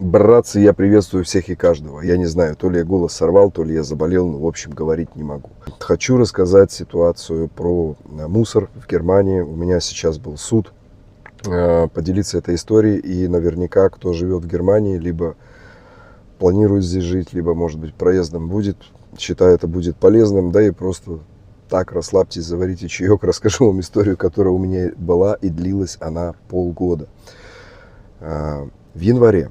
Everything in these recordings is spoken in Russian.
Братцы, я приветствую всех и каждого. Я не знаю, то ли я голос сорвал, то ли я заболел, но в общем говорить не могу. Хочу рассказать ситуацию про мусор в Германии. У меня сейчас был суд. Поделиться этой историей, и наверняка, кто живет в Германии, либо планирует здесь жить, либо, может быть, проездом будет, считаю, это будет полезным, да и просто так расслабьтесь, заварите чаек, расскажу вам историю, которая у меня была, и длилась она полгода. В январе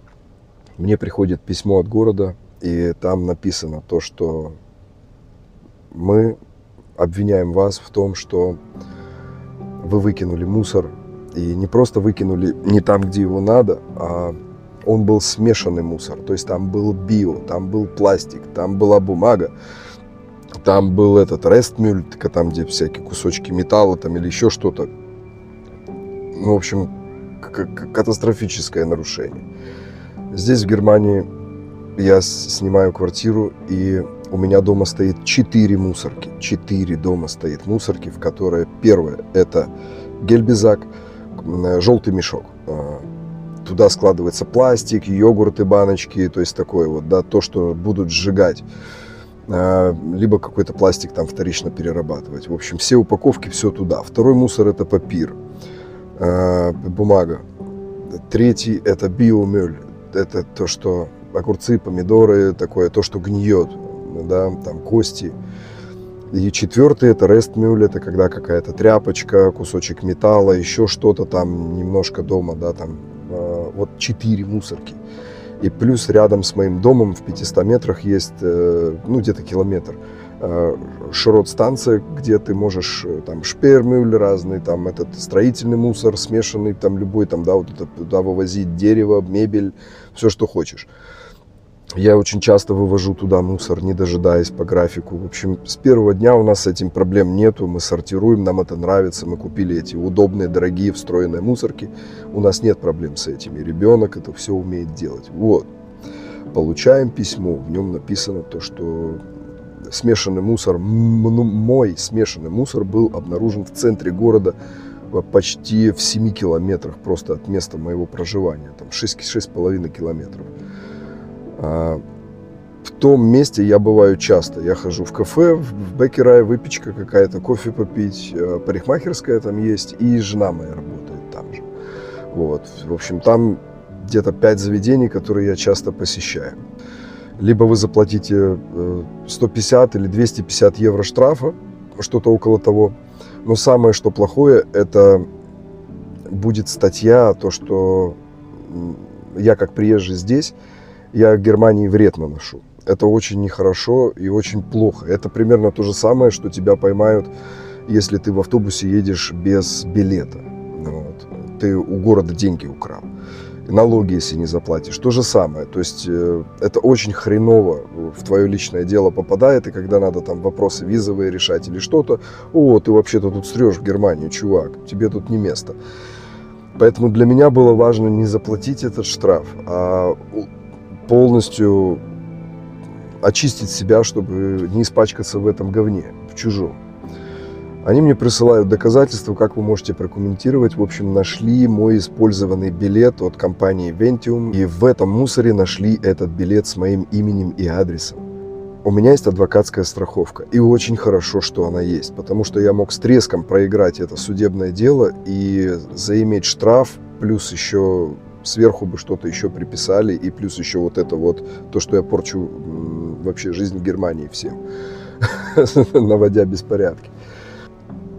мне приходит письмо от города, и там написано то, что мы обвиняем вас в том, что вы выкинули мусор, и не просто выкинули не там, где его надо, а он был смешанный мусор. То есть там был био, там был пластик, там была бумага, там был этот рестмюль, там где всякие кусочки металла там, или еще что-то. Ну, в общем, катастрофическое нарушение. Здесь, в Германии, я снимаю квартиру, и у меня дома стоит 4 мусорки. 4 дома стоит мусорки, в которые первое – это гельбезак, желтый мешок. Туда складывается пластик, йогурты, баночки, то есть такое вот, да, то, что будут сжигать. Либо какой-то пластик там вторично перерабатывать. В общем, все упаковки, все туда. Второй мусор – это папир, бумага. Третий – это биомюль. Это то, что огурцы, помидоры, такое, то, что гниет, да, там кости. И четвертый – это рестмюль, это когда какая-то тряпочка, кусочек металла, еще что-то там, немножко дома, да, там, вот 4 мусорки. И плюс рядом с моим домом в 500 метрах есть, ну, где-то километр, шрот-станция, где ты можешь, там, шпермюль разный, там, этот строительный мусор смешанный, там, любой, там, да, вот это, туда вывозить дерево, мебель, все, что хочешь. Я очень часто вывожу туда мусор, не дожидаясь по графику. В общем, с первого дня у нас с этим проблем нету, мы сортируем, нам это нравится, мы купили эти удобные, дорогие, встроенные мусорки. У нас нет проблем с этими, ребенок это все умеет делать. Вот, получаем письмо, в нем написано то, что смешанный мусор, мой смешанный мусор был обнаружен в центре города, почти в 7 километрах просто от места моего проживания, там 6,5 километров. В том месте я бываю часто. Я хожу в кафе, в бекерай, выпечка какая-то, кофе попить, парикмахерская там есть, и жена моя работает там же. Вот. В общем, там где-то 5 заведений, которые я часто посещаю. Либо вы заплатите 150 или 250 евро штрафа, что-то около того. Но самое, что плохое, это будет статья, то, что я как приезжий здесь, я в Германии вред наношу. Это очень нехорошо и очень плохо. Это примерно то же самое, что тебя поймают, если ты в автобусе едешь без билета. Вот. Ты у города деньги украл. Налоги, если не заплатишь, то же самое. То есть это очень хреново в твое личное дело попадает, и когда надо там вопросы визовые решать или что-то, о, ты вообще-то тут срешь в Германии, чувак, тебе тут не место. Поэтому для меня было важно не заплатить этот штраф, а полностью очистить себя, чтобы не испачкаться в этом говне, в чужом. Они мне присылают доказательства, как вы можете прокомментировать. В общем, нашли мой использованный билет от компании Ventium, и в этом мусоре нашли этот билет с моим именем и адресом. У меня есть адвокатская страховка, и очень хорошо, что она есть, потому что я мог с треском проиграть это судебное дело и заиметь штраф, плюс еще сверху бы что-то еще приписали, и плюс еще вот это вот, то, что я порчу вообще жизнь в Германии всем, наводя беспорядки.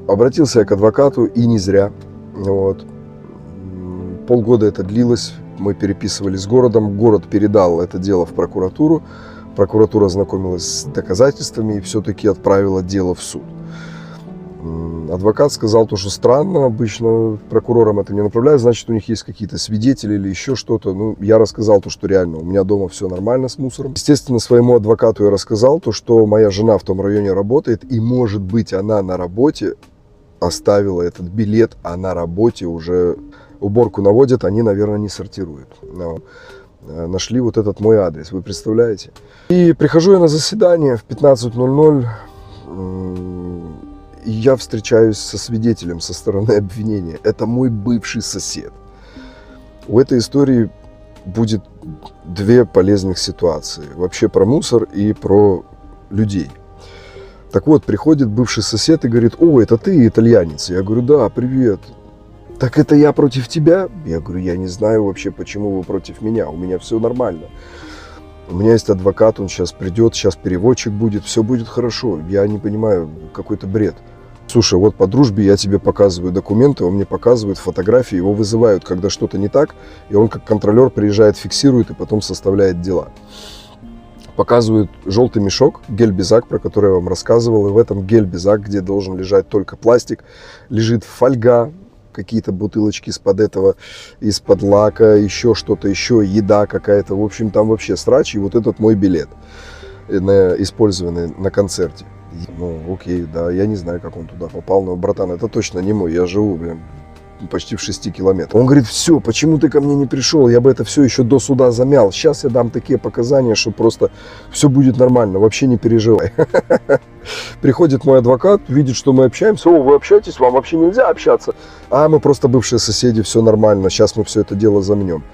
Обратился я к адвокату, и не зря. Вот. Полгода это длилось, мы переписывались с городом, город передал это дело в прокуратуру, прокуратура ознакомилась с доказательствами и все-таки отправила дело в суд. Адвокат сказал то, что странно, обычно прокурорам это не направляют, значит, у них есть какие-то свидетели или еще что-то. Ну, я рассказал то, что реально у меня дома все нормально с мусором. Естественно, своему адвокату я рассказал то, что моя жена в том районе работает, и, может быть, она на работе оставила этот билет, а на работе уже уборку наводят, они, наверное, не сортируют. Но нашли вот этот мой адрес, вы представляете? И прихожу я на заседание в 15:00, и я встречаюсь со свидетелем со стороны обвинения. Это мой бывший сосед. У этой истории будет две полезных ситуации. Вообще про мусор и про людей. Так вот, приходит бывший сосед и говорит: о, это ты, итальянец? Я говорю: да, привет. Так это я против тебя? Я говорю: я не знаю вообще, почему вы против меня. У меня все нормально. У меня есть адвокат, он сейчас придет, сейчас переводчик будет, все будет хорошо. Я не понимаю, какой-то бред. Слушай, вот по дружбе я тебе показываю документы, он мне показывает фотографии, его вызывают, когда что-то не так, и он как контролер приезжает, фиксирует и потом составляет дела. Показывают желтый мешок, гель-безак, про который я вам рассказывал, и в этом гель-безак, где должен лежать только пластик, лежит фольга, какие-то бутылочки из-под этого, из-под лака, еще что-то, еще еда какая-то. В общем, там вообще срач, и вот этот мой билет, использованный на концерте. Ну, окей, да, я не знаю, как он туда попал, но, братан, это точно не мой, я живу, блин, почти в 6 километрах. Он говорит: все, почему ты ко мне не пришел, я бы это все еще до суда замял, сейчас я дам такие показания, что просто все будет нормально, вообще не переживай. Приходит мой адвокат, видит, что мы общаемся: о, вы общаетесь, вам вообще нельзя общаться. А мы просто бывшие соседи, все нормально, сейчас мы все это дело замнем.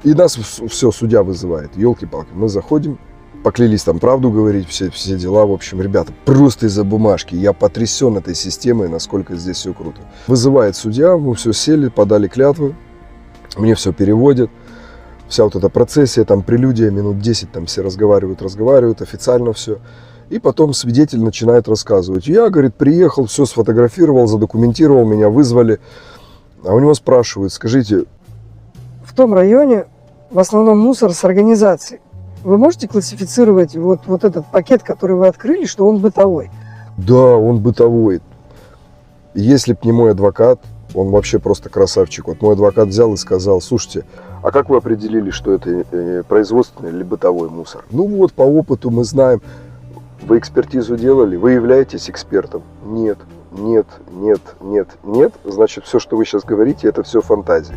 И нас все, судья вызывает, елки-палки, мы заходим. Поклялись там правду говорить, все дела. В общем, ребята, просто из-за бумажки. Я потрясен этой системой, насколько здесь все круто. Вызывает судья, мы все сели, подали клятвы. Мне все переводят. Вся вот эта процессия, там прелюдия, минут 10, там все разговаривают, официально все. И потом свидетель начинает рассказывать. Я, говорит, приехал, все сфотографировал, задокументировал, меня вызвали. А у него спрашивают: скажите, в том районе в основном мусор с организацией. Вы можете классифицировать вот этот пакет, который вы открыли, что он бытовой? Да, он бытовой. Если б не мой адвокат, он вообще просто красавчик. Вот мой адвокат взял и сказал: слушайте, а как вы определили, что это производственный или бытовой мусор? Ну вот, по опыту мы знаем. Вы экспертизу делали? Вы являетесь экспертом? Нет, нет, нет, нет, нет. Значит, все, что вы сейчас говорите, это все фантазии.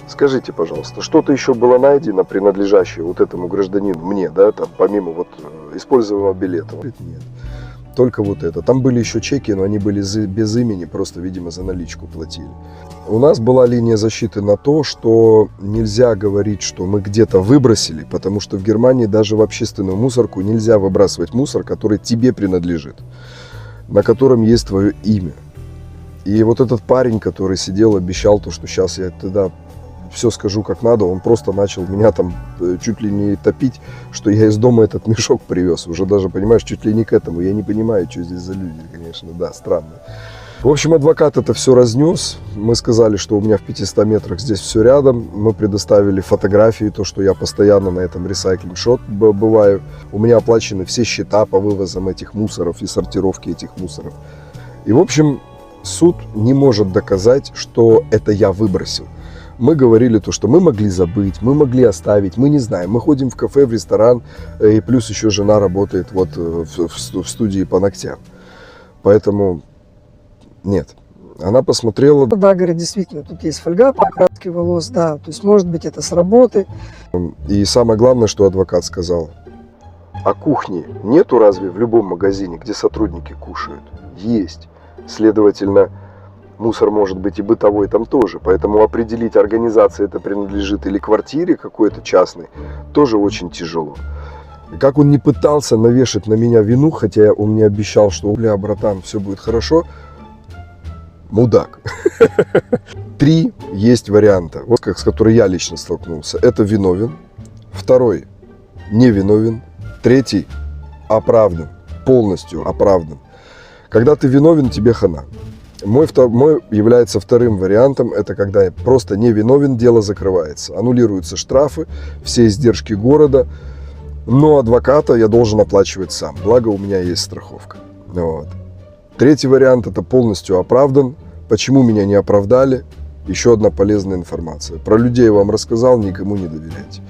Скажите, пожалуйста, что-то еще было найдено, принадлежащее вот этому гражданину, мне, да, там, помимо вот использованного билета? Нет, только вот это. Там были еще чеки, но они были без имени, просто, видимо, за наличку платили. У нас была линия защиты на то, что нельзя говорить, что мы где-то выбросили, потому что в Германии даже в общественную мусорку нельзя выбрасывать мусор, который тебе принадлежит, на котором есть твое имя. И вот этот парень, который сидел, обещал то, что сейчас я тогда все скажу как надо, он просто начал меня там чуть ли не топить, что я из дома этот мешок привез. Уже даже, понимаешь, чуть ли не к этому. Я не понимаю, что здесь за люди, конечно, да, странно. В общем, адвокат это все разнес. Мы сказали, что у меня в 500 метрах здесь все рядом. Мы предоставили фотографии, то, что я постоянно на этом реcycling-шот бываю. У меня оплачены все счета по вывозам этих мусоров и сортировке этих мусоров. И, в общем, суд не может доказать, что это я выбросил. Мы говорили то, что мы могли забыть, мы могли оставить, мы не знаем. Мы ходим в кафе, в ресторан, и плюс еще жена работает вот в студии по ногтям. Поэтому нет. Она посмотрела. Да, говорит, действительно, тут есть фольга по окраске волос, да. То есть, может быть, это с работы. И самое главное, что адвокат сказал: а кухни нету разве в любом магазине, где сотрудники кушают? Есть. Следовательно, мусор может быть и бытовой там тоже. Поэтому определить, организации это принадлежит или квартире какой-то частной, тоже очень тяжело. И как он не пытался навешать на меня вину, хотя он мне обещал, что, бля, братан, все будет хорошо, мудак. 3 есть варианта, вот с которой я лично столкнулся. Это виновен. 2 невиновен. 3 оправдан. Полностью оправдан. Когда ты виновен, тебе хана. Мой является 2-м вариантом. Это когда я просто не виновен, дело закрывается. Аннулируются штрафы, все издержки города. Но адвоката я должен оплачивать сам. Благо у меня есть страховка. Вот. 3-й вариант — это полностью оправдан. Почему меня не оправдали? Еще одна полезная информация. Про людей я вам рассказал, никому не доверяйте.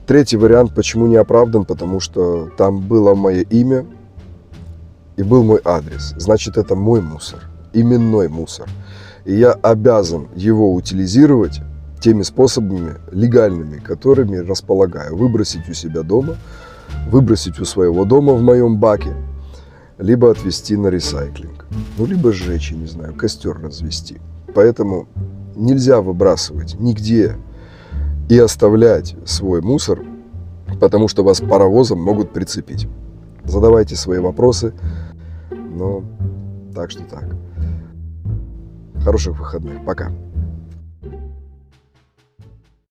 3-й вариант, почему не оправдан, потому что там было мое имя и был мой адрес. Значит, это мой мусор, именной мусор. И я обязан его утилизировать теми способами легальными, которыми располагаю. Выбросить у себя дома, выбросить у своего дома в моем баке, либо отвезти на ресайклинг. Ну, либо сжечь, я не знаю, костер развести. Поэтому нельзя выбрасывать нигде и оставлять свой мусор, потому что вас паровозом могут прицепить. Задавайте свои вопросы. Но так что так. Хороших выходных. Пока.